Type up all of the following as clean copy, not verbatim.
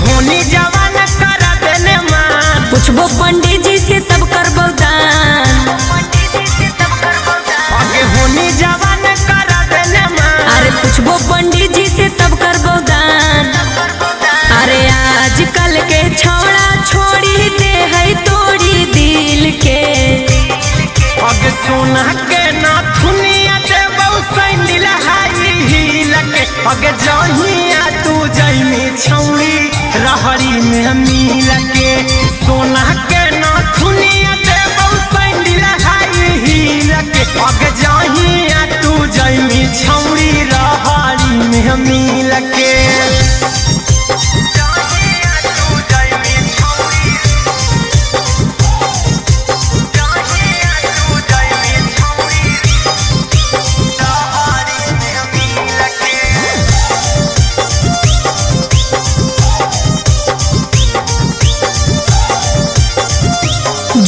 होनी जवान करा देने मान, पूछबो पंडित जी से तब करबो दान। आगे होनी जवान करा देने मान, अरे पूछबो पंडित जी से तब करबो दान। अरे आजकल के छौड़ा छोड़ी दे है तोड़ी दिल के। आगे सोना के नाथुनिया देबो सैंडल हाई हील के। आगे जहिया तू जइमी छौड़ी रहरी में मिल के। सोना के नाथुनिया देबो सैंडल हाई हील के। आगे जहिया तू जइमी छौड़ी रहरी में मिल के।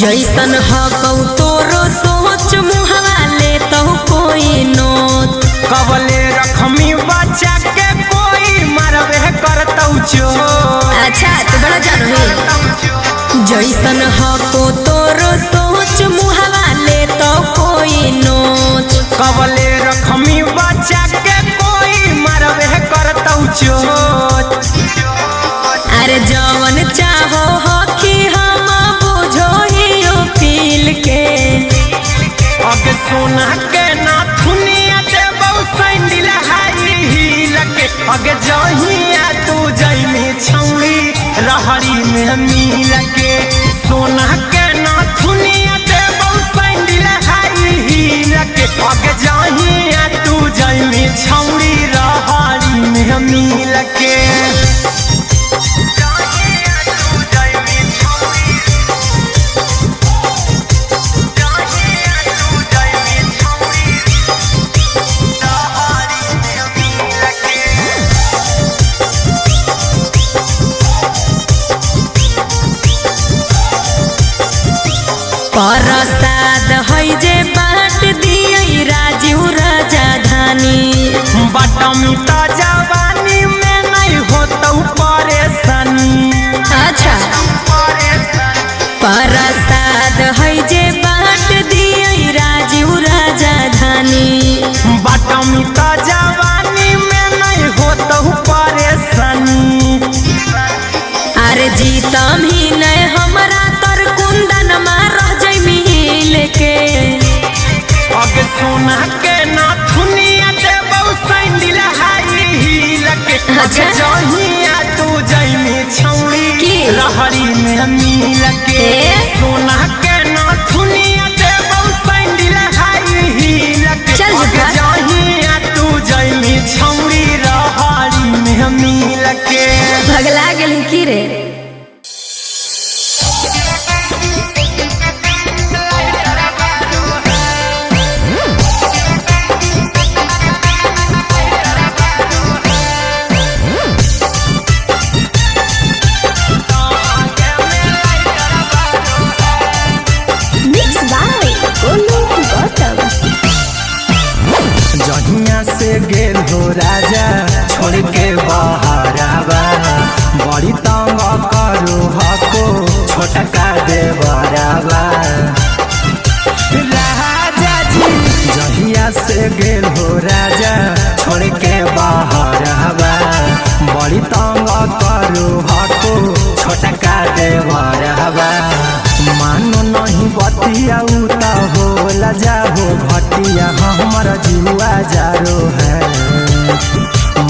जैसन हकौ तोरो सोच मुहवा ले तो कोई नोत। कबले रखमी बच्चा के कोई मरवे करतौ चो। अच्छा तो बड़ा जानो है। जैसन हको तोरो सोच मुहवा ले तो कोई नोच। कबले रखमी बच्चा के कोई मरवे करतौ चो। अरे जवन चाहो हकी हम बुझो हियो फील के। आगे सोना के नाथुनिया देबो सैंडल हाई हील के। आगे जहिया तू जइमी छौड़ी रहरी में मिल के। सोना के नाथुनिया देबो सैंडल हाई हील के। आगे जहिया तू जइमी छौड़ी रहरी में मिल के। प्रसाद है जे बाट दिए राजीव राजधानी। बटमी त जवानी में नहीं होतौ परेशानी। अच्छा प्रसाद है जे बाट दिए राजीव राजधानी। बटमी त जवानी में नहीं होतौ परेशानी। अरे जीतम ही नहीं हमरा तर कुंदन मार मिल के। आगे सोना के नाथुनिया देबो सैंडल हाई हील के। आगे जहिया तू जइमी छौड़ी रहरी में मिल के। सोना के नाथुनिया देबो सैंडल हाई हील के। आगे जहिया तू जइमी छौड़ी रहरी में मिल के। भगला गेल की रे। छोटका देवरवा। राजा जी जहिया से गेल हो राजा छोड़ के बाहर हवा, बड़ी तंग करू हको छोटका देवरवा। मानो नहीं बतिया उता होला जाहो घटिया हमारा जुआ जारो है।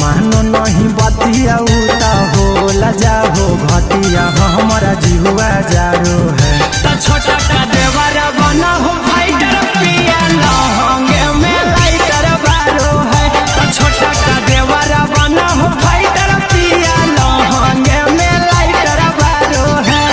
मानो नहीं बतिया उता होला जाहो घटिया हमारा जुआ जारो है। तो छोटका देवरवा न हो फाइटर पिया लहंगे में लाइटर बारो है। तो छोटका देवरवा न हो फाइटर पिया लहंगे में लाइटर बारो है।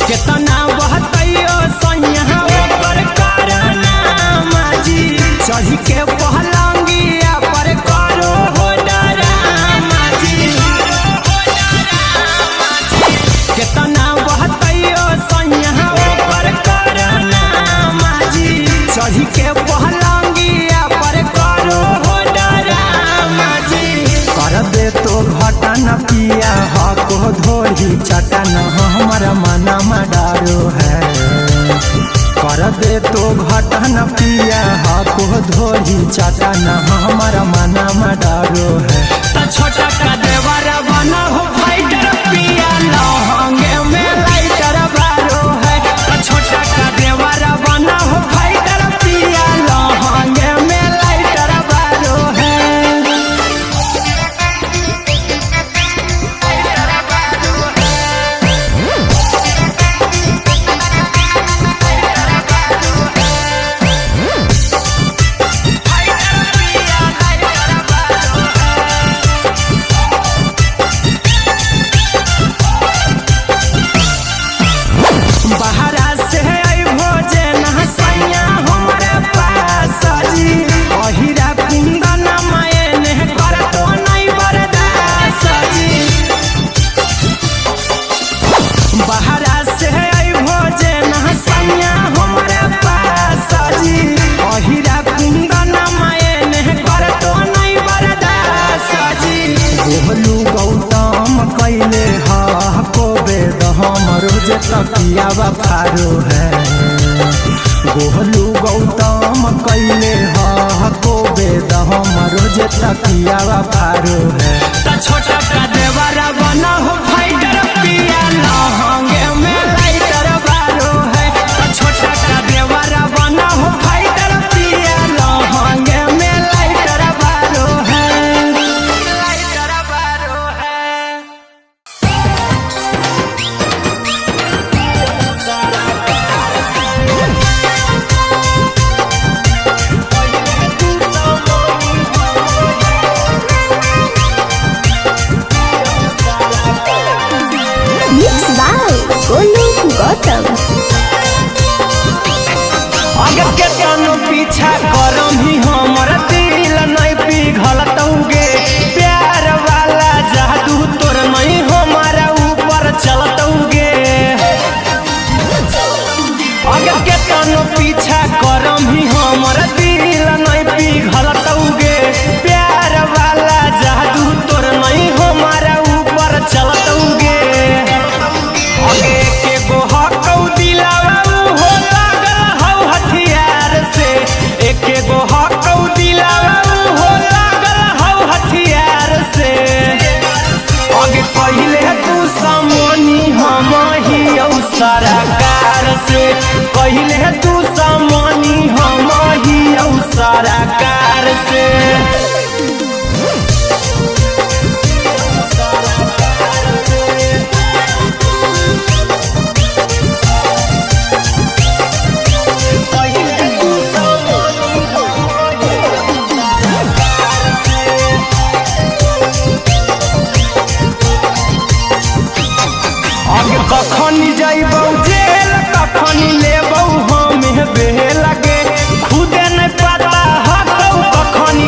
केतना बहतैयो सैया ओकर कारनामा जी, चढ़ी के पहलंगिया पर करो हो डरामा जी। केतना बहतैयो सैया ओकर कारनामा जी, चढ़ी के पहलंगिया पर करो हो डरामा जी। कर दे तो घटन पिया हको धोरी चटन हमारा मनमा डारो है। कर दे तो घटन पिया हको धोरी चटन हमारा मनमा डारो है। तो छोटका देवरवा न हो फाइटर पिया लहंगे में लाइटर बारो है। तो छोटका देवरवा न हो फाइटर पिया लहंगे में लाइटर बारो है। बहरा से अइबो जे नहसैया हमरे पास जी, अहिरा कुंदन मायने करतो नहीं बरदास जी। बहरा से अइबो जे नहसैया हमरे पास जी, अहिरा कुंदन मायने करतो नहीं बरदास जी। गोलू गौतम कैले हको बेद हमरो जे तकिया फारो है। गोलू गौतम कैले हको बेद हमरो जे तकिया फारो है। तो छोटका देवरवा न हो फाइटर पिया लहंगे में लाइटर बारो है। तो छोटका देवरवा न हो फाइटर पिया लहंगे में लाइटर बारो है। लाइटर बारो है। Mixed by Golu Gautam. अगर के तनो पीछा करम ही हमर दिल नहीं पिघलतौगे। प्यार वाला जादू तोर नहीं हमारा ऊपर चलतौगे। अगर के तनो पीछा करम ही हमर दिल नहीं पिघलतौगे। प्यार वाला जादू तोर नहीं हमारा ऊपर चलतौगे। आगे के गो हकौ दिलावा हो लागल हौ हथियार से। एके गो हकौ दिलावा हो लागल हौ हथियार से। आगे पहिले तू सामनी हम ही सरकार से। पहिले तू सामनी हम ही सरकार से। कखनी जइबौ जेल कखनी लेबौ हम बेह लगे। खुदे नहीं पता हकौ कखनी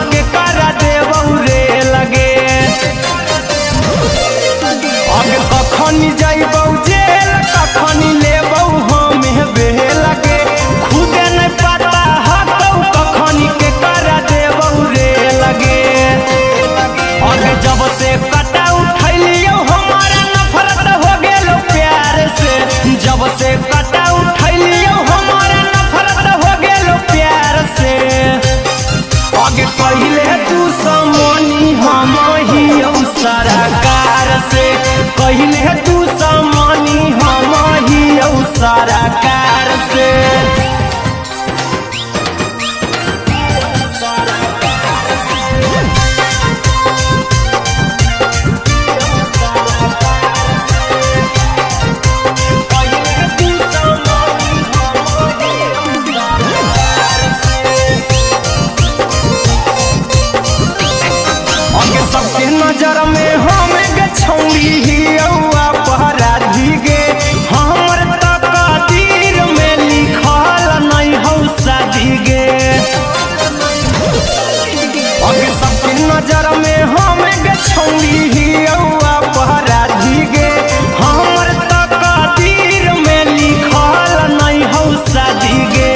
कहिले तू समनी हम ही सरकार से कहिले तू समनी हम ही सरकार से सबके नजर में हम गछौड़ी ही अपराधी गे हमर तकदीर में लिखल नहीं हौ शादी गे अगे सबके नजर में हम गछौड़ी ही अपराधी गे हमर तकदीर में लिखल नहीं हौ शादी गे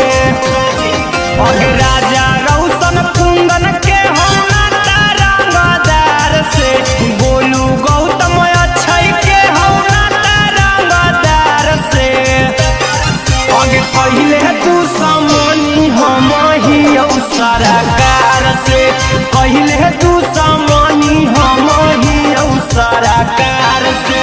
अगे राजा रौशन कुंदन के हम से बोलू गौतम अक्षय के हौना तरंगदार से आगे पहले तू समनी हम ही सरकार से पहले तू समनी हम ही सरकार से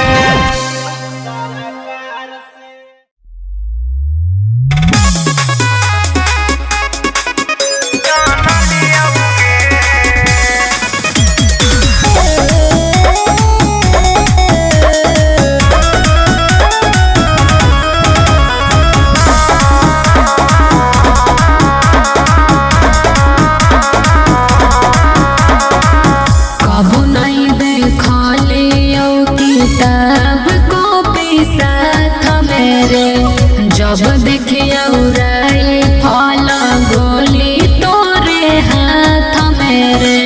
जब देखिया उड़ाई फल गोली तोरे हाथ मेरे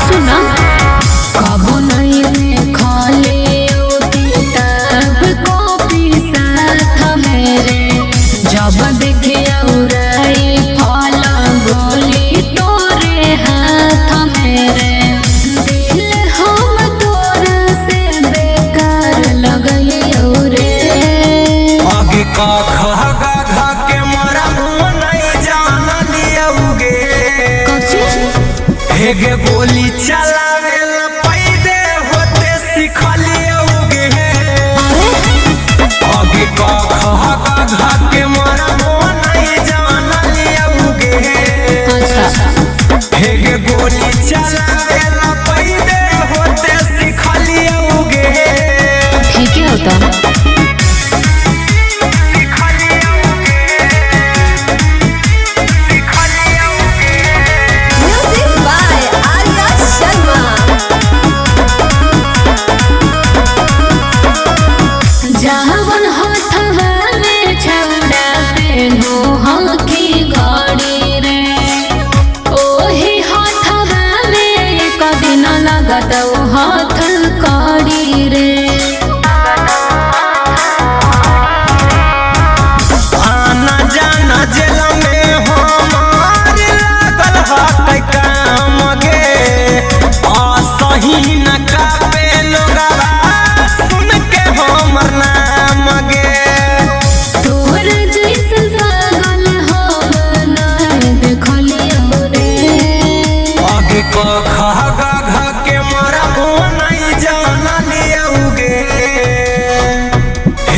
सुना कबो नहीं देखले किताब कॉपी साथ मेरे जब देखिया उड़ाई फल गोली तोरे हाथ मेरे दिल हम तोरा से बेकार लगली के मोरा नहीं जान लियोगे हेगे गोली चलावे पैदे होते सिख लियोगे आगे के मोरा नहीं जान लियोगे हेगे गोली चलावे पैदे होते सिख लियोगे ठीक है होता हाथ कड़ी रे आना जाना जेल में हमार लागल है काम गे सही न कापे लोगवा सुन के हमर नाम गे तोर जैसन पागल हम नहीं देखलियो रे आगे के मोरा नहीं जान लियोगे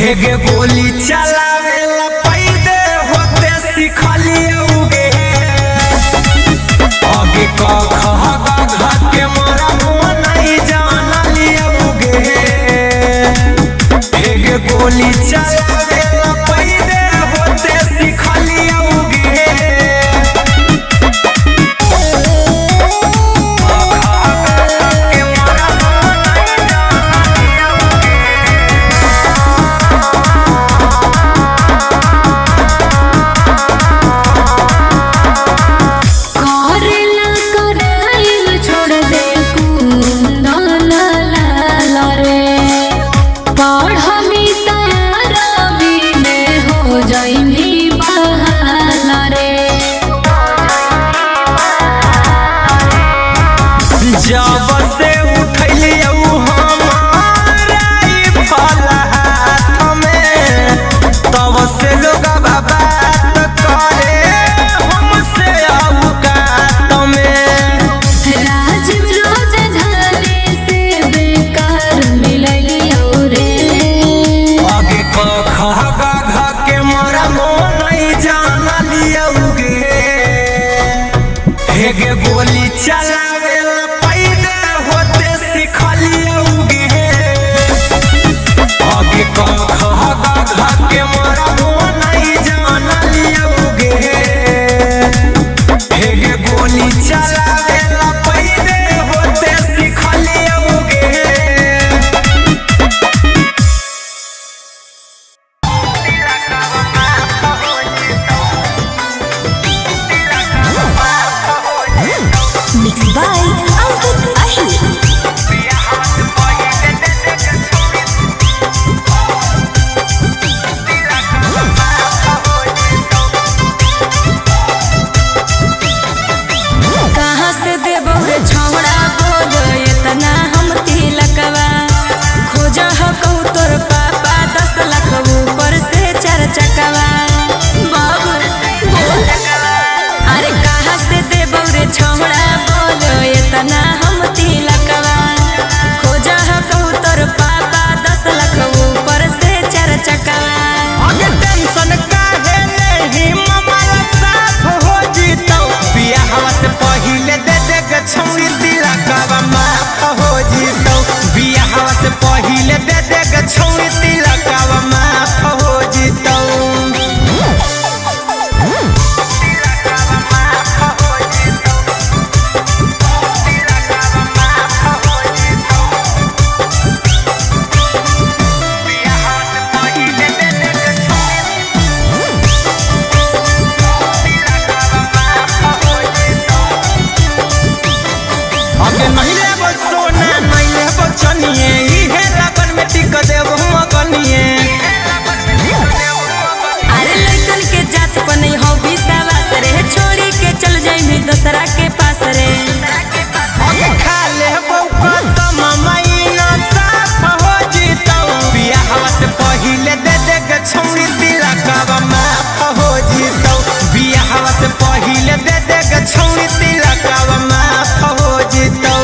हेगे गोली चलावे पैदे होते सिख लियोगे आगे के मोरा नहीं जान लियोगे हेगे गोली चलावे पैदे होते सिख लियोगे हेगे गोली चलावे पैदे होते सिखलियोगे आगे कह के मरबो नहीं जानलियोगे हेगे गोली चलावे पैदे होते सिखलियोगे Mixed by Ankit Ahir. कहाँ से देबो रे छौड़ा बोलो इतना हम तिलकवा खोजा हकौ तोर पापा 10 लाख ऊपर से 4 चकवा बाबू बोल अरे कहाँ से देबो रे छौड़ा बोलो इतना हम तिलकवा खोजा हकौ तोर पापा 10 लाख ऊपर से 4 चकवा आगे टेंशन काहे नहीं मामला साफ हो जीतो बियाह से पहिले दे के छौरी तिलकवा माफ हो जीतो बियाह से पहिले दे के छौरी तिलकवा माफ हो जीतो आगे नहीं लेबो सोना नहीं लेबो चनिए इहे लगन में टिक देबो मगनिए अरे लइकन के जात पर नहीं हो विश्वास रे छोड़ी के चल जाई दूसरा के पास रे आगे खा लेबो कदम महीना साफ हो जीतो बियाह से पहिले दे के छौरी तिलकवा माफ हो जीतो बियाह से पहिले दे के छौरी तिलकवा माफ हो जीतो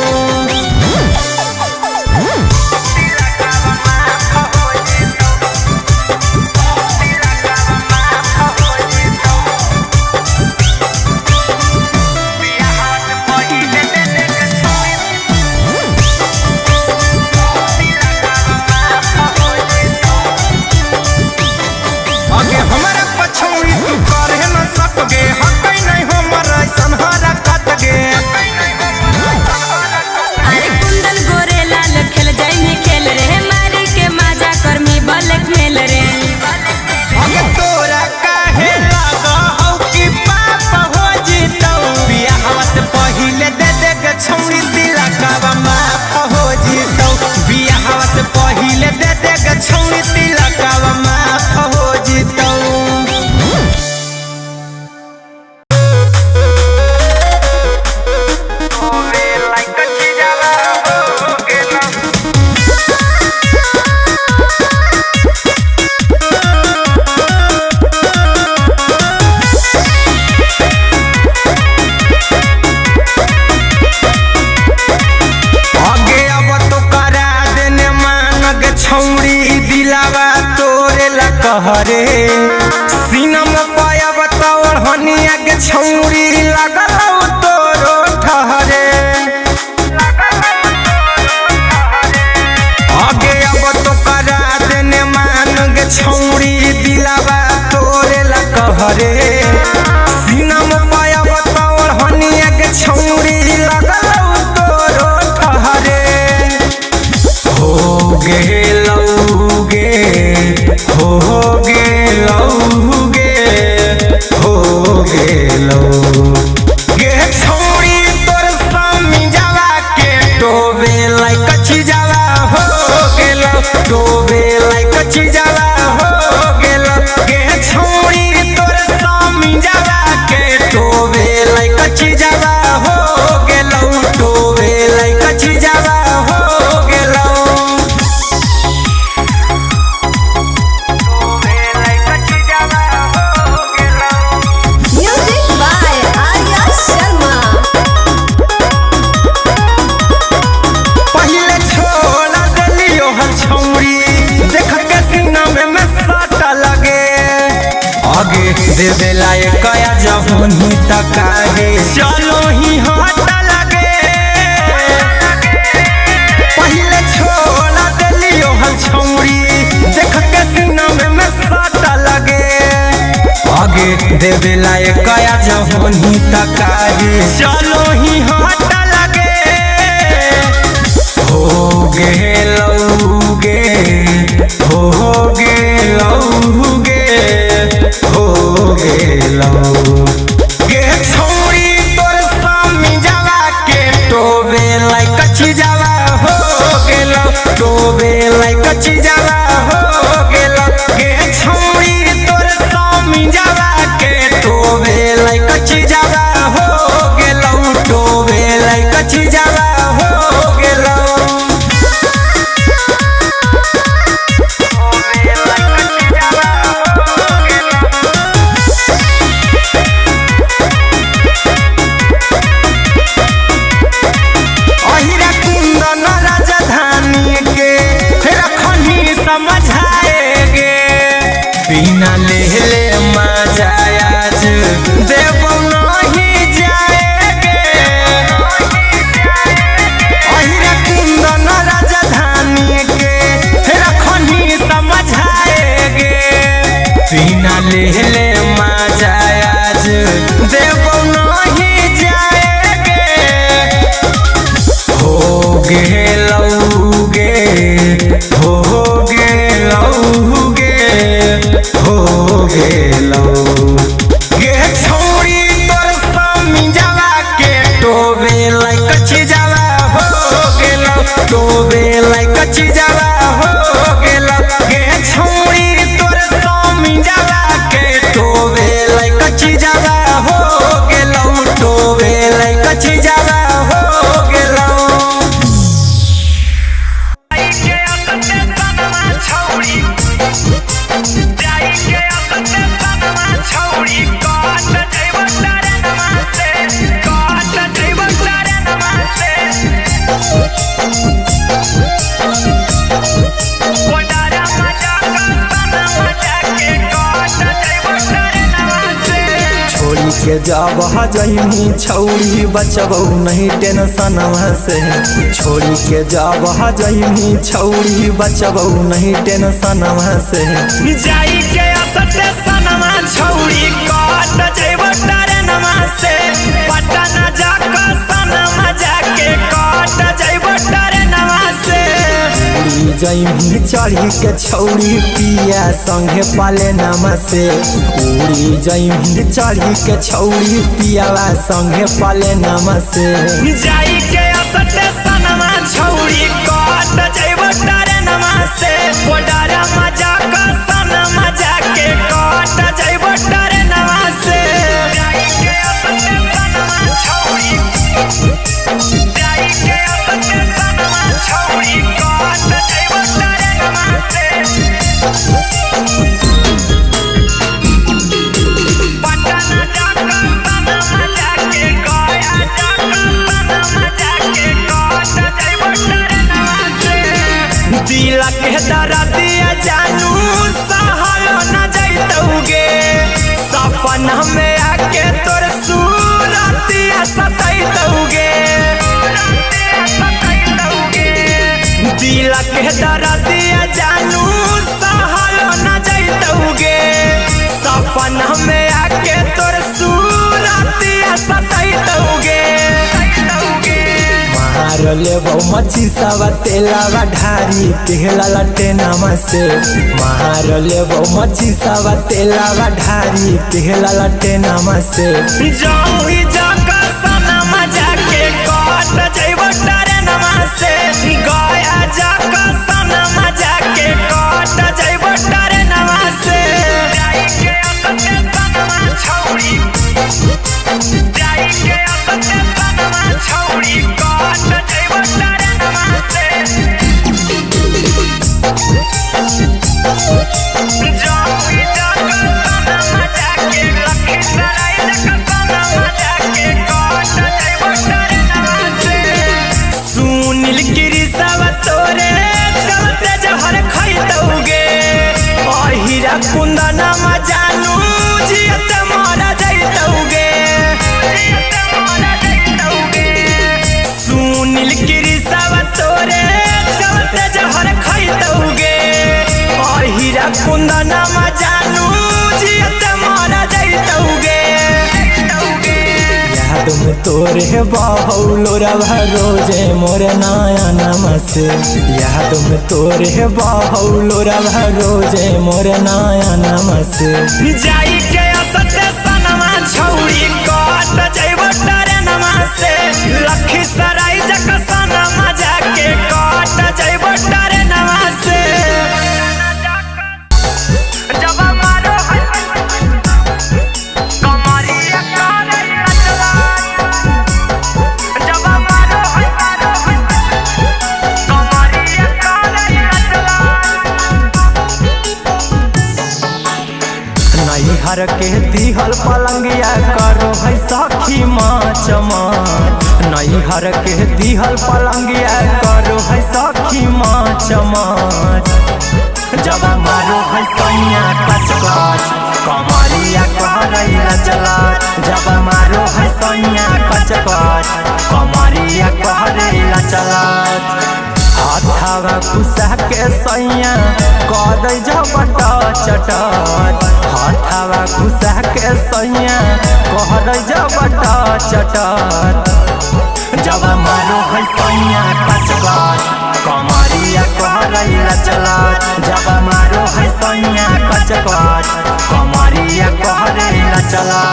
आगे हमारा पछौरी तू करे न सकगे हकै नहीं हमर संहारा ओढ़नी तकारे चलो ही हट लगे हो गेलौगे हो गेलौगे हो गेलौगे छोड़ी तोर सामी जवा के टोबे लाई कच्ची जवा हो गेलो टोबे लाई कच्ची जवा हो गेलो गे छोड़ी तोर सामी जवा के टोबे लाई कच्ची जवा हो गेलो टोबे लाई कच्ची जवा हो गेलो बिना लेले मजा आज देवो नहीं जाएगे अहिरा कुंदन राजधानी के रखनी समझाएगे बिना लेले मजा आज देवो नहीं जाएगे हो गेलौगे हो गेलौगे हो गेलो गे छोड़ी तोर सामी जवा के टोबे लाई कच्ची जवा हो गेलो टोबे लाई कच्ची जवा हो गेलो गे छोड़ी तोर सामी जवा के टोबे लाई कच्ची जवा हो गेलो टोबे लाई कच्ची जवा हो गेलो छोड़ी के जब हजनी छौड़ी बचबौ नहीं टेंशनवा से छोड़ी के जब हजनी छौड़ी बचबौ नहीं टेंशनवा से जाई के असते सनमा छौड़ी काट जइबो ट्रेनमा से पटना जाके सनमा जाके काट जइबो ट्रेनमा से उड़ी जइमी चढ़ी के छौड़ी पिया संगे पाले नामा से उड़ी जइमी चढ़ी के छौड़ी पियावा संगे पाले नामा से जाई के असते सनमा छौड़ी काट जइबो ट्रेनमा से ओडारा मजा का सनमा जाके काट जइबो ट्रेनमा से जाई के असते सनमा छौड़ी जाई के असते सनमा छौड़ी काट जइबो ट्रेनमा से पटना जाके सनमा जाके गया जाके सनमा जाके काट जइबो ट्रेनमा से दिल के दर्दिया जानू सहलो न जैतौगे सपना में आके तोर सूरतिया सतैतौगे दिल के दर्दिया जानू सहलो न जैतौगे सपना में आके तोर सूरतिया सतैतौगे मार लेबो मच्छी सवा तेलावा ढारी तेला लटे नामा से मार लेबो मच्छी सवा तेलावा ढारी तेला लटे नामा से जाऊँ ही जाके सनमा जाके काट जइबो ट्रेनमा से गया जाके सनमा जाके काट जइबो ट्रेनमा से जाई के असते सनमा छौड़ी जाई के असते सनमा छौड़ी काट जइबो ट्रेनमा से जाऊँ ही जाके सनमा जाके लखीसराय जाके सनमा जाके याद में तोरे बहुलो रवा रोजे मोरे नया नमसे याद में तोरे बहुलो रवा रोजे मोरे नया नमसे जाई के असते सनमा छौरी कट जइबो ट्रेनमा से लखीसराय जकसन मजा के कट जइबो ट्रेनमा से जब मारो कमरिया करे रचला जब मारो कमरिया करे रचला नैहर के दिहल पलंगिया करो है सखी माच माच नैहर के दिहल पलंगिया करो है सखी माच माच जब मारो है सैया कच कच कमरिया कहरैला चला जब मारो है सैया कच कच कमरिया कहरैला चला हाथावा कुसा के सैया कर जबट चटट हाथावा कुसा के सैया कर जबट चटट जब मारो है सैया कच कच कमरिया कहरैला चला जब मारो है सैया कच कच कमरिया कहरैला चला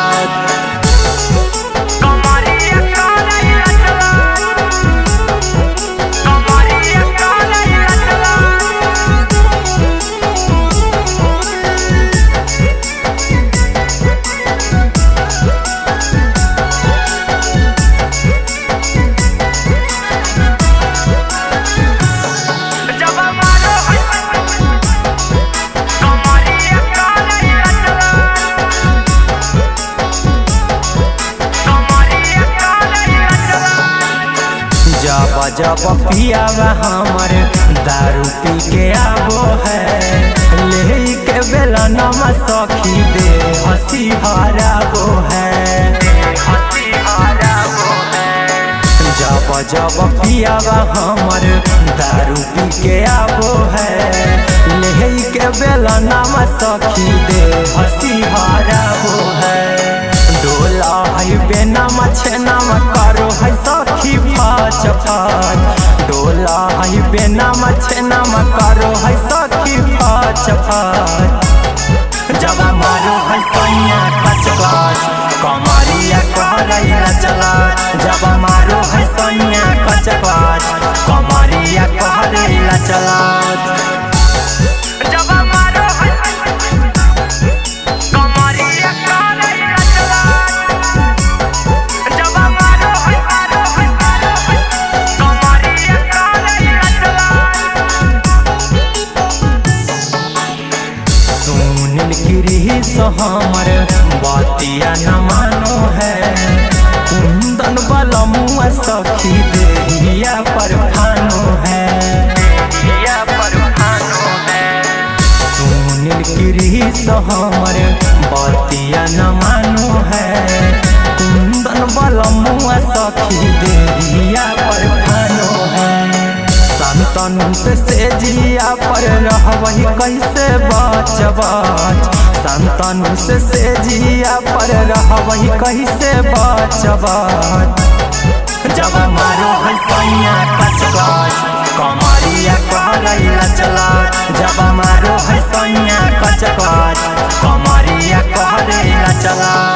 जब पियावा हमर दारू पी के आबो है ले के बेला नमा सखी दे हंसी हराबो है जब पियावा हमर दारू पी के आबो है ले के बेला नमा सखी दे हंसी हराबो है डोला है बेनाम छेनाम करो है सखी फाच फाच डोला है बेनाम छेनाम करो है सखी फाच फाच जब मारो है सैया कच कच कमरिया कहरैला चला जब मारो है सैया कच कच कमरिया कहरैला चला हमर बातिया न मानो है कुंदन बलमुआ सखी देहिया पर फानो है सुनील गिरीश हमर बातिया न मानो है कुंदन बलमुआ सखी देहिया पर फानो है संतनु से जिया पर रहबही कैसे बच बच संतनु से जिया पर रहबही कैसे बच बच जब मारो है सैया कच कच कमरिया कहरैला चला जब मारो है सैया कच कच कमरिया कहरैला चला।